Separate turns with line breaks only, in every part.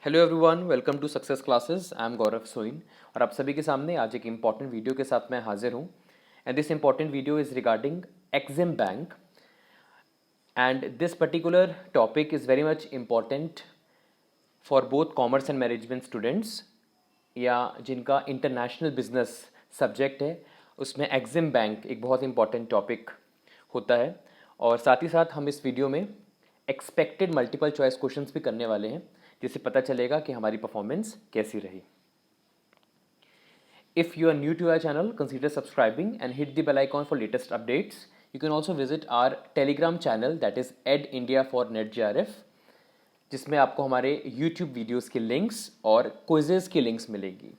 Hello everyone, welcome to success classes. I am Gaurav Soin और आप सभी के सामने आज एक इम्पॉर्टेंट वीडियो के साथ मैं हाजिर हूँ। And this important video is regarding Exim bank and this particular topic is very much important for both commerce and management students या जिनका इंटरनेशनल बिजनेस सब्जेक्ट है, उसमें एक्सिम बैंक एक बहुत इंपॉर्टेंट टॉपिक होता है। और साथ ही साथ हम इस वीडियो में एक्सपेक्टेड मल्टीपल चॉइस क्वेश्चंस भी करने वाले हैं, जिससे पता चलेगा कि हमारी परफॉर्मेंस कैसी रही। If you are new to our channel, consider subscribing and hit the bell icon for latest updates. You can also visit our Telegram channel, that is Ed India for NetJRF, जिसमें आपको हमारे YouTube videos के links और quizzes की links मिलेंगी।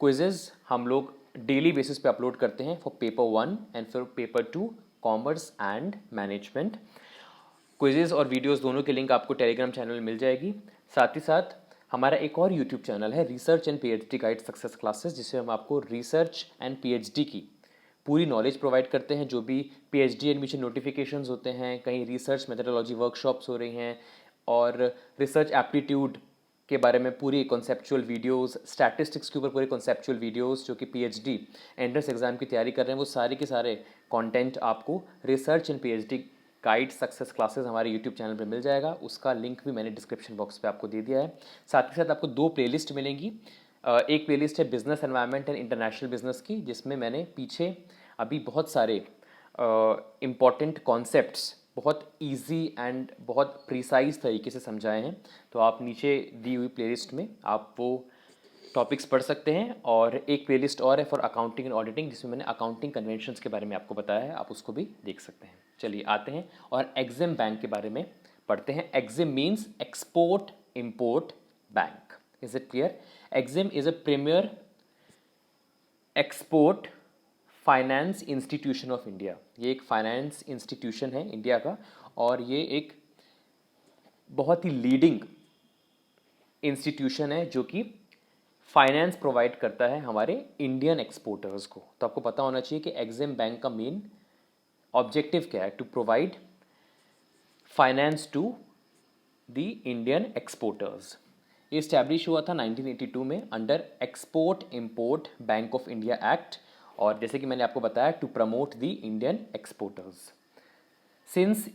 Quizzes हम लोग daily basis पे अपलोड करते हैं for paper 1 and for paper 2 commerce and management. Quizzes और वीडियोस दोनों की लिंक आपको टेलीग्राम चैनल में मिल जाएगी। साथ ही साथ हमारा एक और यूट्यूब चैनल है, research and PhD guide success classes, जिसमें हम आपको रिसर्च एंड पीएचडी की पूरी नॉलेज प्रोवाइड करते हैं। जो भी पीएचडी एडमिशन नोटिफिकेशंस होते हैं, कहीं रिसर्च मेथडोलॉजी वर्कशॉप्स हो रही हैं और रिसर्च एप्टीट्यूड के बारे में पूरी कॉन्सेप्चुअल वीडियोस, स्टैटिस्टिक्स के ऊपर पूरे कॉन्सेप्चुअल वीडियोस, जो कि पीएचडी एंट्रेंस एग्जाम की तैयारी कर रहे हैं, वो सारे के सारे कंटेंट आपको research and PhD guide success classes हमारे यूट्यूब चैनल पे मिल जाएगा। उसका लिंक भी मैंने डिस्क्रिप्शन बॉक्स पे आपको दे दिया है। साथ ही साथ आपको दो प्लेलिस्ट मिलेंगी। एक प्लेलिस्ट है business environment and international business की, जिसमें मैंने पीछे अभी बहुत सारे इम्पॉर्टेंट कॉन्सेप्ट्स बहुत इजी एंड बहुत प्रिसाइज तरीके से समझाए हैं। तो आप नीचे दी हुई प्लेलिस्ट में आप वो टॉपिक्स पढ़ सकते हैं। और एक प्लेलिस्ट और है फॉर अकाउंटिंग एंड ऑडिटिंग, जिसमें मैंने अकाउंटिंग कन्वेंशंस के बारे में आपको बताया है, आप उसको भी देख सकते हैं। चलिए आते हैं और एक्सिम बैंक के बारे में पढ़ते हैं। Exim means export import bank. Is it clear? Exim is a premier export finance institution of India. ये एक फाइनेंस इंस्टीट्यूशन है इंडिया का, और ये एक बहुत ही लीडिंग इंस्टीट्यूशन है जो कि फाइनेंस प्रोवाइड करता है हमारे इंडियन एक्सपोर्टर्स को। तो आपको पता होना चाहिए कि एक्सिम बैंक का मेन ऑब्जेक्टिव क्या है, to provide finance to the Indian exporters. ये इस्टेब्लिश हुआ था 1982 में under export import bank of India act, और जैसे कि मैंने आपको बताया, to promote the Indian exporters. Since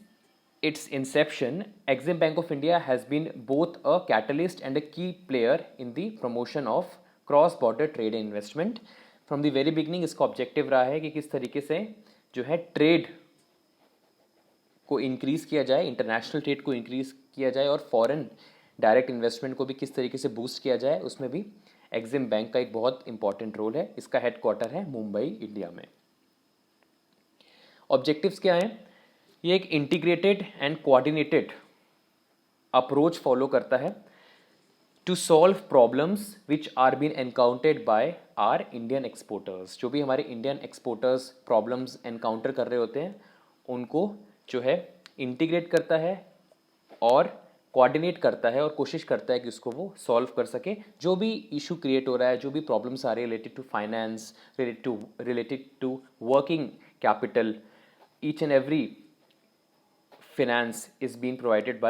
its inception, Exim Bank of India has been both a catalyst and a key player in the promotion of cross-border trade and investment. From the very beginning इसका objective रहा है कि किस तरीके से जो है trade को इंक्रीज़ किया जाए, इंटरनेशनल ट्रेड को इंक्रीज़ किया जाए, और फॉरेन डायरेक्ट इन्वेस्टमेंट को भी किस तरीके से बूस्ट किया जाए, उसमें भी एक्सिम बैंक का एक बहुत इंपॉर्टेंट रोल है। इसका हेडक्वार्टर है मुंबई, इंडिया में। ऑब्जेक्टिव्स क्या हैं? ये एक integrated and coordinated approach follow करता है to solve problems which are been encountered by our Indian exporters. जो भी हमारे इंडियन एक्सपोर्टर्स प्रॉब्लम्स एनकाउंटर कर रहे होते हैं, उनको जो है इंटीग्रेट करता है और कोऑर्डिनेट करता है और कोशिश करता है कि उसको वो सॉल्व कर सके। जो भी इशू क्रिएट हो रहा है, जो भी प्रॉब्लम्स आ रही है related to finance, related to working capital, each and every finance is being provided by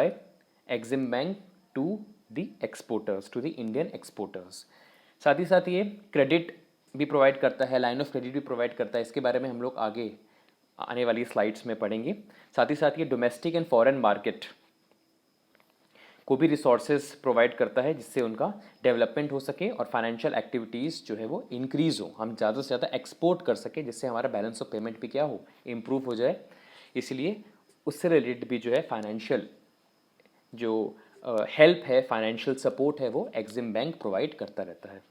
Exim Bank to the exporters, to the Indian exporters. साथ ही साथ ये क्रेडिट भी प्रोवाइड करता है, लाइन ऑफ क्रेडिट भी प्रोवाइड करता है। इसके बारे में हम लोग आगे आने वाली स्लाइड्स में पढ़ेंगे। साथ ही साथ ये डोमेस्टिक एंड फॉरेन मार्केट को भी रिसोर्सेज प्रोवाइड करता है, जिससे उनका डेवलपमेंट हो सके और फाइनेंशियल एक्टिविटीज़ जो है वो इंक्रीज़ हो, हम ज़्यादा से ज़्यादा एक्सपोर्ट कर सके, जिससे हमारा बैलेंस ऑफ पेमेंट भी क्या हो, इम्प्रूव हो जाए। इसलिए उससे रिलेटेड भी जो है फाइनेंशियल जो हेल्प है, फाइनेंशियल सपोर्ट है, वो एक्सिम बैंक प्रोवाइड करता रहता है।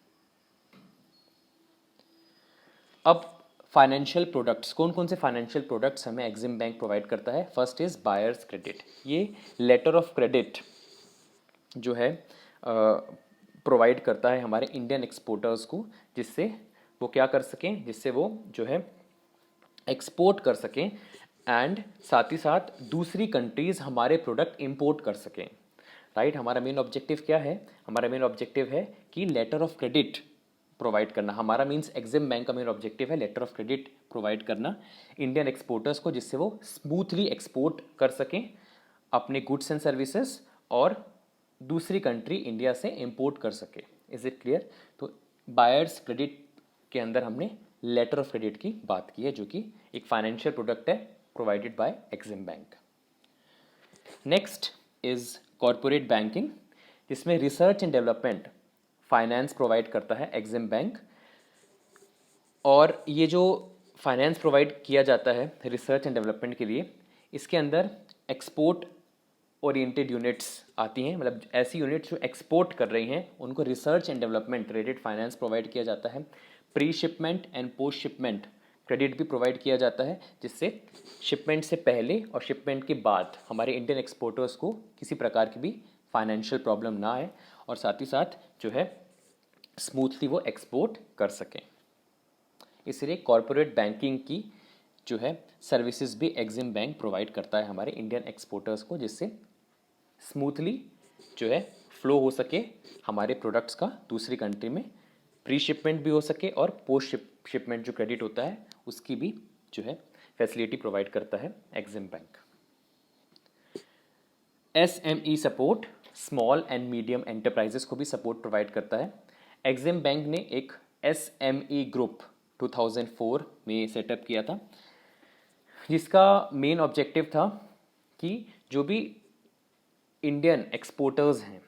अब फाइनेंशियल प्रोडक्ट्स, कौन कौन से फाइनेंशियल प्रोडक्ट्स हमें एक्सिम बैंक प्रोवाइड करता है? First is buyers credit. ये लेटर ऑफ क्रेडिट जो है प्रोवाइड करता है हमारे इंडियन एक्सपोर्टर्स को, जिससे वो क्या कर सकें, जिससे वो जो है एक्सपोर्ट कर सकें एंड साथ ही साथ दूसरी कंट्रीज़ हमारे प्रोडक्ट इंपोर्ट कर सकें। राइट? हमारा मेन ऑब्जेक्टिव क्या है? हमारा मेन ऑब्जेक्टिव है कि लेटर ऑफ क्रेडिट प्रोवाइड करना। हमारा मीन्स एक्सिम बैंक का मेन ऑब्जेक्टिव है लेटर ऑफ क्रेडिट प्रोवाइड करना इंडियन एक्सपोर्टर्स को, जिससे वो स्मूथली एक्सपोर्ट कर सकें अपने गुड्स एंड सर्विसेज और दूसरी कंट्री इंडिया से इंपोर्ट कर सके। Is it clear? तो बायर्स क्रेडिट के अंदर हमने लेटर ऑफ क्रेडिट की बात की है, जो कि एक फाइनेंशियल प्रोडक्ट है provided by EXIM bank. Next is corporate banking, जिसमें research and development finance provide करता है एक्सिम बैंक। और ये जो फाइनेंस प्रोवाइड किया जाता है रिसर्च एंड डेवलपमेंट के लिए, इसके अंदर एक्सपोर्ट ओरिएंटेड यूनिट्स आती हैं, मतलब ऐसी यूनिट्स जो एक्सपोर्ट कर रही हैं उनको research and development rated finance provide किया जाता है। Pre shipment and post shipment credit भी प्रोवाइड किया जाता है, जिससे शिपमेंट से पहले और शिपमेंट के बाद हमारे इंडियन एक्सपोर्टर्स को किसी प्रकार की भी फाइनेंशियल प्रॉब्लम ना आए और साथ ही साथ जो है स्मूथली वो एक्सपोर्ट कर सकें। इसलिए कॉरपोरेट बैंकिंग की जो है सर्विसेज भी एक्सिम बैंक प्रोवाइड करता है हमारे इंडियन एक्सपोर्टर्स को, जिससे स्मूथली जो है फ्लो हो सके हमारे प्रोडक्ट्स का दूसरी कंट्री में, प्री शिपमेंट भी हो सके और पोस्ट शिपमेंट जो क्रेडिट होता है उसकी भी जो है फैसिलिटी प्रोवाइड करता है Exim bank. SME support, small and medium enterprises को भी सपोर्ट प्रोवाइड करता है। एक्सिम बैंक ने एक SME ग्रुप 2004 में सेटअप किया था, जिसका मेन ऑब्जेक्टिव था कि जो भी इंडियन एक्सपोर्टर्स हैं,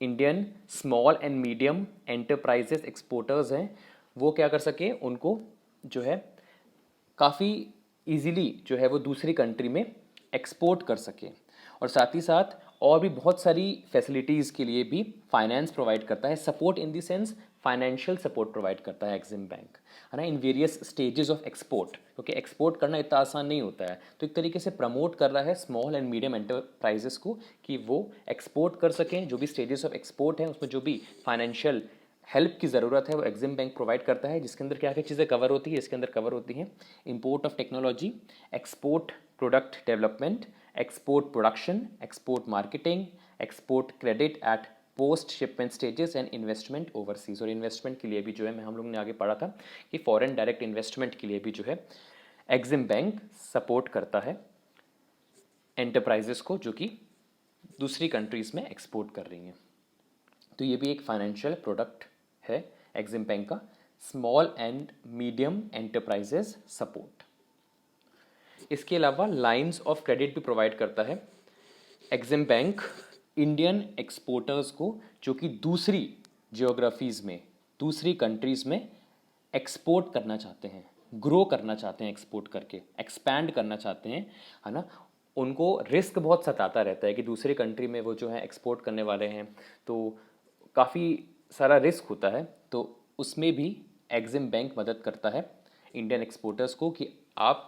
Indian small and medium enterprises exporters हैं, वो क्या कर सके, उनको जो है काफ़ी इजीली जो है वो दूसरी कंट्री में एक्सपोर्ट कर सके। और साथ ही साथ और भी बहुत सारी फैसिलिटीज़ के लिए भी फाइनेंस प्रोवाइड करता है, support in the sense financial support provide करता है एक्सिम बैंक, है ना, in various stages of export, क्योंकि एक्सपोर्ट करना इतना आसान नहीं होता है। तो एक तरीके से प्रमोट कर रहा है स्मॉल एंड मीडियम एंटरप्राइजेस को कि वो एक्सपोर्ट कर सकें। जो भी स्टेजेस ऑफ एक्सपोर्ट हैं उसमें जो भी फाइनेंशियल हेल्प की ज़रूरत है वो एक्सिम बैंक प्रोवाइड करता है, जिसके अंदर क्या क्या चीज़ें कवर होती है। इसके अंदर कवर होती हैं import of technology, export product development, export production, export marketing, export credit at post shipment stages and investment overseas. और इन्वेस्टमेंट के लिए भी जो है हम लोग ने आगे पढ़ा था कि फॉरेन डायरेक्ट इन्वेस्टमेंट के लिए भी जो है एक्सिम बैंक सपोर्ट करता है एंटरप्राइजेस को जो कि दूसरी कंट्रीज़ में एक्सपोर्ट कर रही हैं। तो ये भी एक फाइनेंशियल प्रोडक्ट है एक्सिम बैंक का, small and medium enterprises support. इसके अलावा लाइंस ऑफ क्रेडिट भी प्रोवाइड करता है एक्सिम बैंक इंडियन एक्सपोर्टर्स को, जो कि दूसरी जियोग्राफीज़ में, दूसरी कंट्रीज़ में एक्सपोर्ट करना चाहते हैं, ग्रो करना चाहते हैं, एक्सपोर्ट करके एक्सपैंड करना चाहते हैं, है ना। उनको रिस्क बहुत सताता रहता है कि दूसरी कंट्री में वो जो है एक्सपोर्ट करने वाले हैं, तो काफ़ी सारा रिस्क होता है। तो उसमें भी एक्सिम बैंक मदद करता है इंडियन एक्सपोर्टर्स को कि आप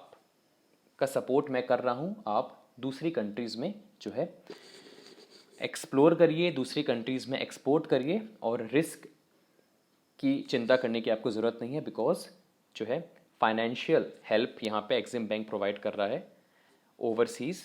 का सपोर्ट मैं कर रहा हूँ, आप दूसरी कंट्रीज़ में जो है एक्सप्लोर करिए, दूसरी कंट्रीज़ में एक्सपोर्ट करिए और रिस्क की चिंता करने की आपको ज़रूरत नहीं है, बिकॉज जो है फाइनेंशियल हेल्प यहाँ पे एक्सिम बैंक प्रोवाइड कर रहा है ओवरसीज़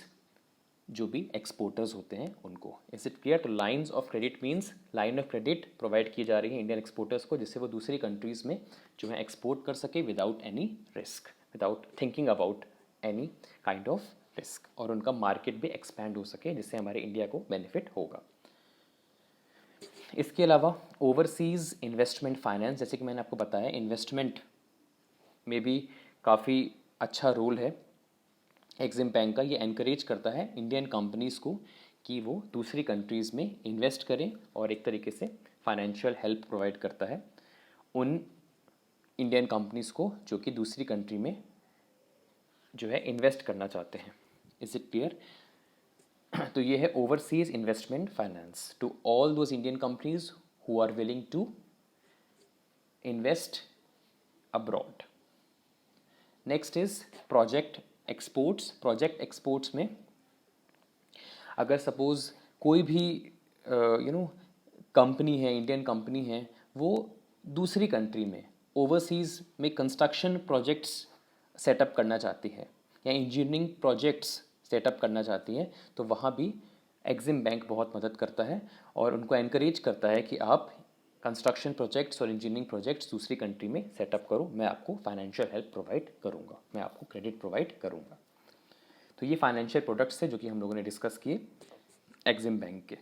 जो भी एक्सपोर्टर्स होते हैं उनको। Is it clear? तो lines of credit means line of credit provide की जा रही है इंडियन एक्सपोर्टर्स को, जिससे वो दूसरी कंट्रीज़ में जो है एक्सपोर्ट कर सके without any risk, without thinking about any kind of risk, और उनका मार्केट भी एक्सपैंड हो सके, जिससे हमारे इंडिया को बेनिफिट होगा। इसके अलावा ओवरसीज़ इन्वेस्टमेंट फाइनेंस, जैसे कि मैंने आपको बताया, इन्वेस्टमेंट में भी काफ़ी अच्छा रोल है एक्सिम बैंक का। ये एनकरेज करता है इंडियन कंपनीज़ को कि वो दूसरी कंट्रीज़ में इन्वेस्ट करें, और एक तरीके से फाइनेंशियल हेल्प प्रोवाइड करता है उन इंडियन कंपनीज़ को जो कि दूसरी कंट्री में जो है इन्वेस्ट करना चाहते हैं। Is it clear? तो ये है overseas investment finance to all those Indian companies who are willing to invest abroad. Next is project exports. Project exports में अगर सपोज कोई भी कंपनी है, इंडियन कंपनी है, वो दूसरी कंट्री में ओवरसीज़ में कंस्ट्रक्शन प्रोजेक्ट्स सेटअप करना चाहती है या इंजीनियरिंग प्रोजेक्ट्स सेटअप करना चाहती है, तो वहाँ भी एक्सिम बैंक बहुत मदद करता है और उनको एनकरेज करता है कि आप कंस्ट्रक्शन प्रोजेक्ट्स और इंजीनियरिंग प्रोजेक्ट्स दूसरी कंट्री में सेटअप करो, मैं आपको फाइनेंशियल हेल्प प्रोवाइड करूँगा, मैं आपको क्रेडिट प्रोवाइड करूँगा। तो ये फाइनेंशियल प्रोडक्ट्स थे जो कि हम लोगों ने डिस्कस किए एक्सिम बैंक के।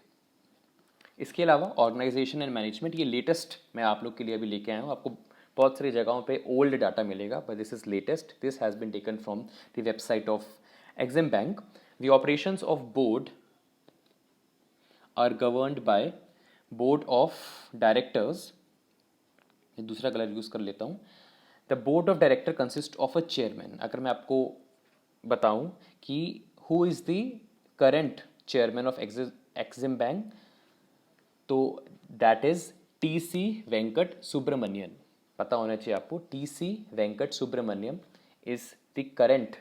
इसके अलावा ऑर्गेनाइजेशन एंड मैनेजमेंट, ये लेटेस्ट मैं आप लोग के लिए अभी लेके आया हूँ। आपको बहुत सारी जगहों पे ओल्ड डाटा मिलेगा, but this is latest, this has been taken from the website of EXIM bank. The operations of board are governed by board of directors, दूसरा कलर यूज़ कर लेता हूँ। The board of director consist of a chairman. अगर मैं आपको बताऊँ कि who is the current chairman of EXIM bank, तो that is T C Venkat Subramanian. पता होना चाहिए आपको, T C Venkat Subramaniam is the current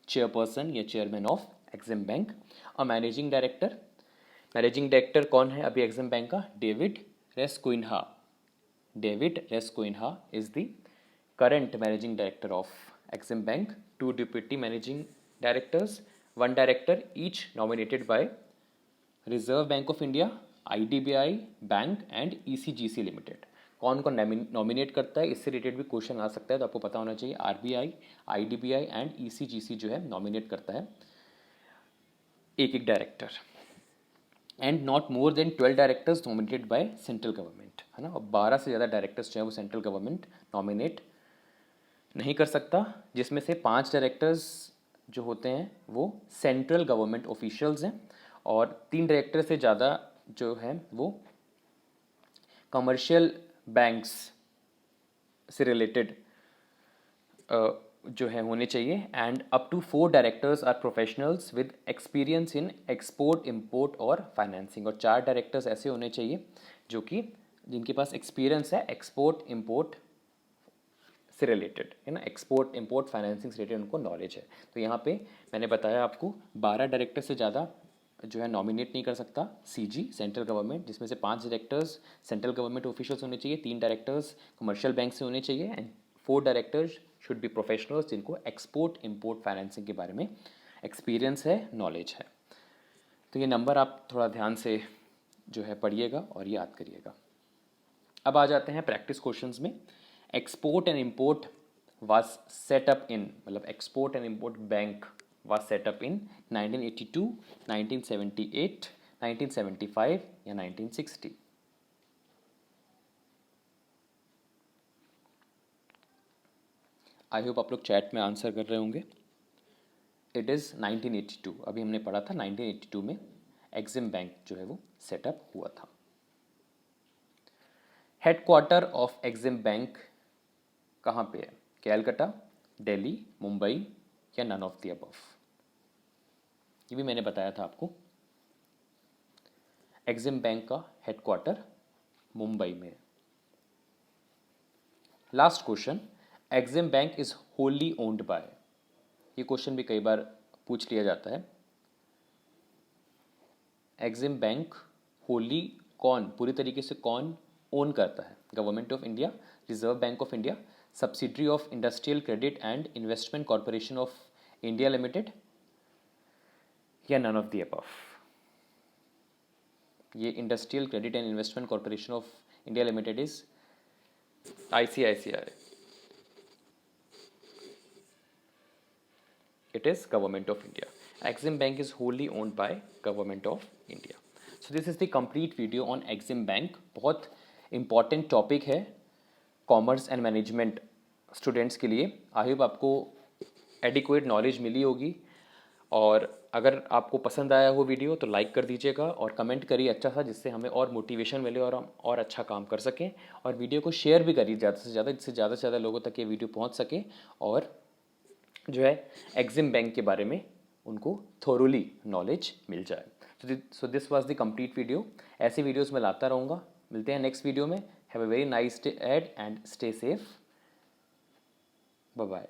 chairperson या चेयरमैन ऑफ एग्जिम बैंक। और मैनेजिंग डायरेक्टर कौन है अभी एग्जिम बैंक का? David Rasquinha. David Rasquinha is the current managing director of EXIM bank. 2 deputy managing directors, 1 director, each nominated by Reserve Bank of India, IDBI bank and ECGC limited. कौन कौन nominate करता है, इससे related भी क्वेश्चन आ सकता है, तो आपको पता होना चाहिए। RBI, IDBI एंड ECGC जो है नॉमिनेट करता है एक एक director, and not more than 12 directors nominated by central government, है ना। और 12 से ज़्यादा डायरेक्टर्स जो है वो सेंट्रल गवर्नमेंट नॉमिनेट नहीं कर सकता, जिसमें से 5 डायरेक्टर्स जो होते हैं वो सेंट्रल गवर्नमेंट ऑफिशियल्स हैं, और 3 डायरेक्टर से ज़्यादा जो है वो कमर्शियल बैंक्स से रिलेटेड जो है होने चाहिए। And up to 4 directors are professionals with experience in export, import और फाइनेंसिंग। और 4 डायरेक्टर्स ऐसे होने चाहिए जो कि जिनके पास एक्सपीरियंस है एक्सपोर्ट, इम्पोर्ट से रिलेटेड, है ना, एक्सपोर्ट, इम्पोर्ट, फाइनेंसिंग से रिलेटेड उनको नॉलेज है। तो यहाँ पे मैंने बताया आपको 12 डायरेक्टर से ज़्यादा जो है नॉमिनेट नहीं कर सकता CG, सेंट्रल गवर्नमेंट, जिसमें से 5 डायरेक्टर्स सेंट्रल गवर्नमेंट ऑफिशियल्स होने चाहिए, 3 डायरेक्टर्स कमर्शियल बैंक से होने चाहिए, and 4 directors should be professionals जिनको एक्सपोर्ट, इम्पोर्ट, फाइनेंसिंग के बारे में एक्सपीरियंस है, नॉलेज है। तो ये नंबर आप थोड़ा ध्यान से जो है पढ़िएगा और याद करिएगा। अब आ जाते हैं प्रैक्टिस क्वेश्चंस में। Export and import was set up in, मतलब export and import bank was set up in 1982, 1978, 1975 या 1960? आई होप आप लोग चैट में आंसर कर रहे होंगे। It is 1982। अभी हमने पढ़ा था 1982 में एग्जिम बैंक जो है वो सेटअप हुआ था। हेडक्वार्टर ऑफ एग्जिम बैंक कहाँ पे है? कैलकाटा, दिल्ली, मुंबई या नन ऑफ द अबव? ये भी मैंने बताया था आपको। एग्जिम बैंक का हेडक्वार्टर मुंबई में है। Last question, EXIM bank is wholly owned by. ये क्वेश्चन भी कई बार पूछ लिया जाता है। एग्जिम बैंक होली कौन, पूरी तरीके से कौन ओन करता है? Government of India, reserve Bank of India, subsidiary of industrial credit and investment corporation of India limited या नन ऑफ द अबव? ये industrial credit and investment corporation of India limited is ICICI. It is Government of India. Exim Bank is wholly owned by Government of India. So this is the complete video on Exim Bank. बहुत important topic है commerce and management students के लिए। I hope आपको adequate knowledge मिली होगी, और अगर आपको पसंद आया हो वीडियो तो लाइक कर दीजिएगा और कमेंट करिए अच्छा सा, जिससे हमें और मोटिवेशन मिले और हम और अच्छा काम कर सकें। और वीडियो को शेयर भी करिए ज़्यादा से ज़्यादा, जिससे ज़्यादा से ज़्यादा लोगों तक ये वीडियो पहुंच सके और जो है एग्जिम बैंक के बारे में उनको थोरोली नॉलेज मिल जाए। So this was the complete video. ऐसी वीडियोस मैं लाता रहूँगा। मिलते हैं नेक्स्ट वीडियो में। Have a very nice day and and stay safe. Bye bye.